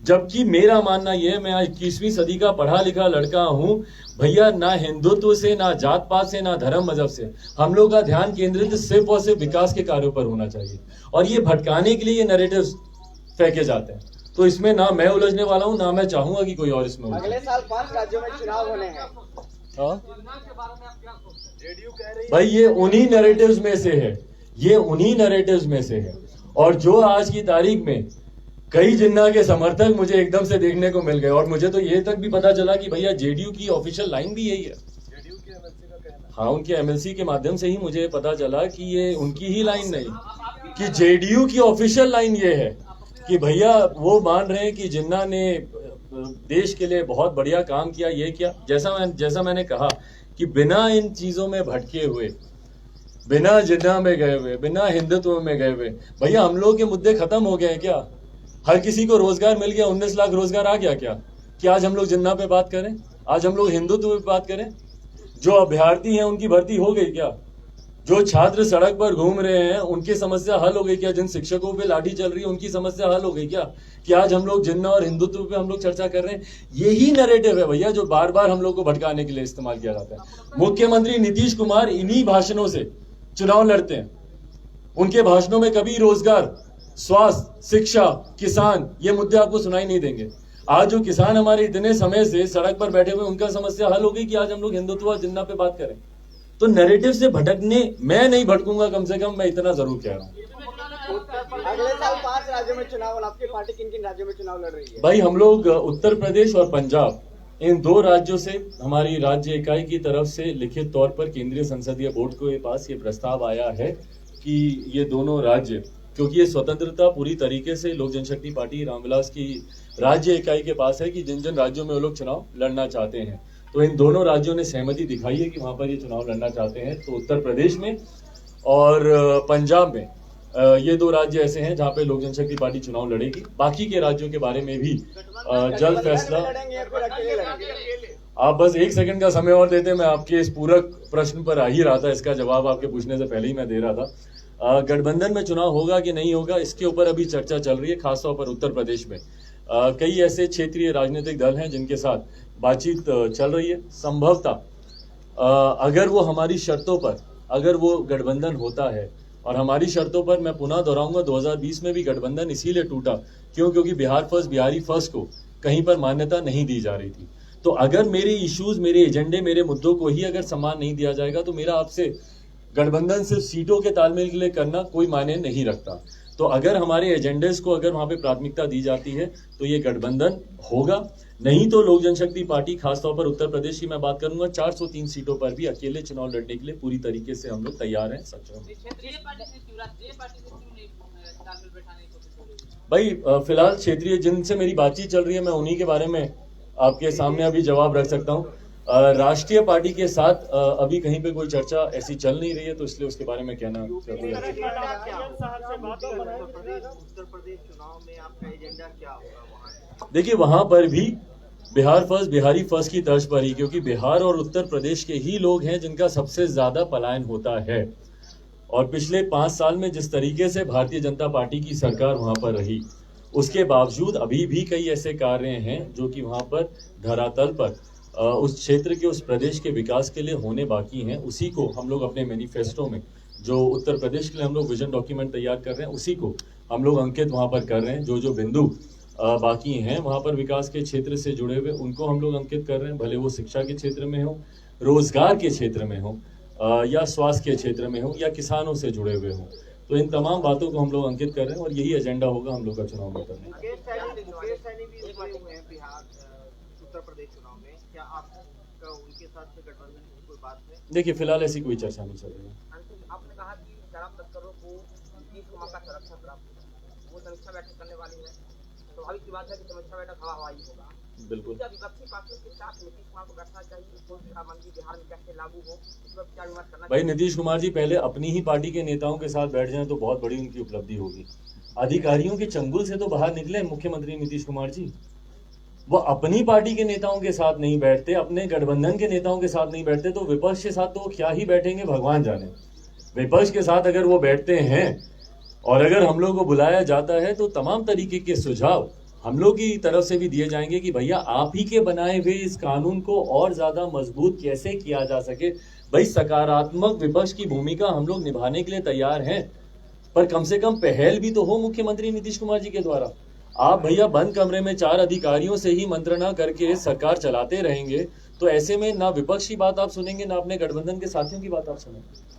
जबकि मेरा मानना यह है, मैं 21वीं सदी का पढ़ा लिखा लड़का हूं भैया, ना हिंदुत्व से, ना जात पात से, ना धर्म मजहब से हम लोग का ध्यान केंद्रित सिर्फ और सिर्फ विकास के कार्यों पर होना चाहिए। और ये भटकाने के लिए ये नैरेटिव्स फेंके जाते हैं, तो इसमें ना मैं उलझने वाला हूं, ना मैं चाहूंगा कि कोई और इसमें उलझे।
अगले साल 5 राज्यों में चुनाव होने हैं।
भाई ये उन्हीं नैरेटिव्स में से है, ये उन्हीं नैरेटिव्स में से है। और जो आज की तारीख में कई जिन्ना के समर्थक मुझे एकदम से देखने को मिल गए, और मुझे तो ये तक भी पता चला कि भैया जेडीयू की ऑफिशियल लाइन भी यही है। हाँ, उनके एमएलसी के माध्यम से ही मुझे पता चला कि ये उनकी ही लाइन नहीं, कि जेडीयू की ऑफिशियल लाइन ये है कि भैया वो मान रहे हैं कि जिन्ना ने देश के लिए बहुत बढ़िया काम किया, ये किया। जैसा मैंने कहा कि बिना इन चीजों में भटके हुए, बिना जिन्ना में गए हुए, बिना हिंदुत्व में गए हुए, भैया हम लोग के मुद्दे खत्म हो गए हैं क्या? हर किसी को रोजगार मिल गया, 19 लाख रोजगार आ गया क्या? कि आज हम लोग जिन्ना पे बात करें, आज हम लोग हिंदुत्व पे बात करें? जो अभ्यर्थी हैं उनकी भर्ती हो गई क्या? जो छात्र सड़क पर घूम रहे हैं उनकी समस्या हल हो गई क्या? जिन शिक्षकों पे लाठी चल रही है उनकी समस्या हल हो गई क्या? कि आज हम लोग जिन्ना और हिंदुत्व पे हम लोग चर्चा कर रहे हैं। यही नैरेटिव है भैया जो बार बार हम लोग को भटकाने के लिए इस्तेमाल किया जाता है। मुख्यमंत्री नीतीश कुमार इन्हीं भाषणों से चुनाव लड़ते हैं। उनके भाषणों में कभी रोजगार, स्वास्थ्य, शिक्षा, किसान, ये मुद्दे आपको सुनाई नहीं देंगे। आज जो किसान हमारे इतने समय से सड़क पर बैठे हुए, उनका समस्या हल हो गई कि आज हम लोग हिंदुत्व जिन्ना पे बात करें। तो नैरेटिव से भटकने मैं नहीं भटकूंगा, कम से कम मैं इतना जरूर कह रहा हूं।
अगले साल 5 राज्यों में चुनाव, और आपकी पार्टी किन किन राज्यों में चुनाव लड़ रही है?
भाई हम लोग उत्तर प्रदेश और पंजाब, इन 2 राज्यों से हमारी राज्य इकाई की तरफ से लिखित तौर पर केंद्रीय संसदीय बोर्ड के पास ये प्रस्ताव आया है कि ये दोनों राज्य, क्योंकि ये स्वतंत्रता पूरी तरीके से लोक जनशक्ति पार्टी रामविलास की राज्य इकाई के पास है कि जिन जिन राज्यों में वो लोग चुनाव लड़ना चाहते हैं, तो इन दोनों राज्यों ने सहमति दिखाई है कि वहां पर ये चुनाव लड़ना चाहते हैं। तो उत्तर प्रदेश में और पंजाब में ये 2 राज्य ऐसे हैं जहां पे लोक जनशक्ति पार्टी चुनाव लड़ेगी। बाकी के राज्यों के बारे में भी जल्द फैसला। आप बस 1 सेकंड का समय और देते, मैं आपके इस पूरक प्रश्न पर आ ही रहा था, इसका जवाब आपके पूछने से पहले ही मैं दे रहा था। गठबंधन में चुनाव होगा कि नहीं होगा, इसके ऊपर अभी चर्चा चल रही है, खासतौर पर उत्तर प्रदेश में। कई ऐसे क्षेत्रीय राजनीतिक दल हैं जिनके साथ बातचीत चल रही है। संभवतः अगर वो हमारी शर्तों पर, अगर वो गठबंधन होता है, और हमारी शर्तों पर मैं पुनः दोहराऊंगा, 2020 में भी गठबंधन इसीलिए टूटा क्योंकि बिहार फर्स्ट, बिहारी फर्स्ट को कहीं पर मान्यता नहीं दी जा रही थी। तो अगर मेरे इश्यूज, मेरे एजेंडे, मेरे मुद्दों को ही अगर सम्मान नहीं दिया जाएगा, तो मेरा आपसे गठबंधन सिर्फ सीटों के तालमेल के लिए करना कोई मायने नहीं रखता। तो अगर हमारे एजेंडेस को अगर वहां पे प्राथमिकता दी जाती है तो ये गठबंधन होगा। नहीं तो लोक जनशक्ति पार्टी, खासतौर पर उत्तर प्रदेश की मैं बात करूंगा, 403 सीटों पर भी अकेले चुनाव लड़ने के लिए पूरी तरीके से हम लोग तैयार हैं, सक्षम हैं। भाई फिलहाल क्षेत्रीय जिनसे मेरी बातचीत चल रही है, मैं उन्हीं के बारे में आपके सामने अभी जवाब रख सकता हूँ। राष्ट्रीय पार्टी के साथ अभी कहीं पे कोई चर्चा ऐसी चल नहीं रही है, तो इसलिए उसके बारे में कहना जरूरी है।
उत्तर प्रदेश चुनाव में आपका एजेंडा क्या होगा?
देखिए वहां पर भी बिहार फर्स्ट, बिहारी फर्स्ट की तर्ज पर ही, क्योंकि बिहार और उत्तर प्रदेश के ही लोग हैं जिनका सबसे ज्यादा पलायन होता है। और पिछले 5 साल में जिस तरीके से भारतीय जनता पार्टी की सरकार वहां पर रही, उसके बावजूद अभी भी कई ऐसे कार्य हैं जो कि वहां पर धरातल पर उस क्षेत्र के, उस प्रदेश के विकास के लिए होने बाकी हैं। उसी को हम लोग अपने मैनिफेस्टो में, जो उत्तर प्रदेश के लिए हम लोग विजन डॉक्यूमेंट तैयार कर रहे हैं, उसी को हम लोग अंकित वहां पर कर रहे हैं। जो जो बिंदु बाकी हैं वहां पर विकास के क्षेत्र से जुड़े हुए, उनको हम लोग अंकित कर रहे हैं, भले वो शिक्षा के क्षेत्र में हो, रोजगार के क्षेत्र में हो, या स्वास्थ्य के क्षेत्र में हो, या किसानों से जुड़े हुए हो। तो इन तमाम बातों को हम लोग अंकित कर रहे हैं और यही एजेंडा होगा हम लोग का चुनाव में करने।
उत्तर प्रदेश चुनाव में क्या आपका उनके साथ गठबंधन की कोई बात है?
देखिए फिलहाल ऐसी कोई चर्चा नहीं चल रही है।
आपने कहा कि शराब तस्करों को नीतीश कुमार का संरक्षण प्राप्त है, वो समीक्षा बैठक करने वाली है, तो स्वाभाविक सी बात है कि समीक्षा बैठक हवा हवाई होगा।
बिल्कुल।
क्या विपक्षी पार्टियों के साथ नीतीश कुमार को बैठना चाहिए? कोई मंत्री बिहार में कैसे लागू हो, इस पर विचार विमर्श करना।
भाई नीतीश कुमार जी पहले अपनी ही पार्टी के नेताओं के साथ बैठ जाएं तो बहुत बड़ी उनकी उपलब्धि होगी। अधिकारियों के चंगुल से तो बाहर निकले मुख्यमंत्री नीतीश कुमार जी। वो अपनी पार्टी के नेताओं के साथ नहीं बैठते, अपने गठबंधन के नेताओं के साथ नहीं बैठते, तो विपक्ष के साथ तो क्या ही बैठेंगे भगवान जाने। विपक्ष के साथ अगर वो बैठते हैं और अगर हम लोग को बुलाया जाता है तो तमाम तरीके के सुझाव हम लोग की तरफ से भी दिए जाएंगे कि भैया आप ही के बनाए हुए इस कानून को और ज्यादा मजबूत कैसे किया जा सके। भाई सकारात्मक विपक्ष की भूमिका हम लोग निभाने के लिए तैयार हैं, पर कम से कम पहल भी तो हो मुख्यमंत्री नीतीश कुमार जी के द्वारा। आप भैया बंद कमरे में 4 अधिकारियों से ही मंत्रणा करके सरकार चलाते रहेंगे, तो ऐसे में ना विपक्ष की बात आप सुनेंगे, ना अपने गठबंधन के साथियों की बात आप सुनेंगे।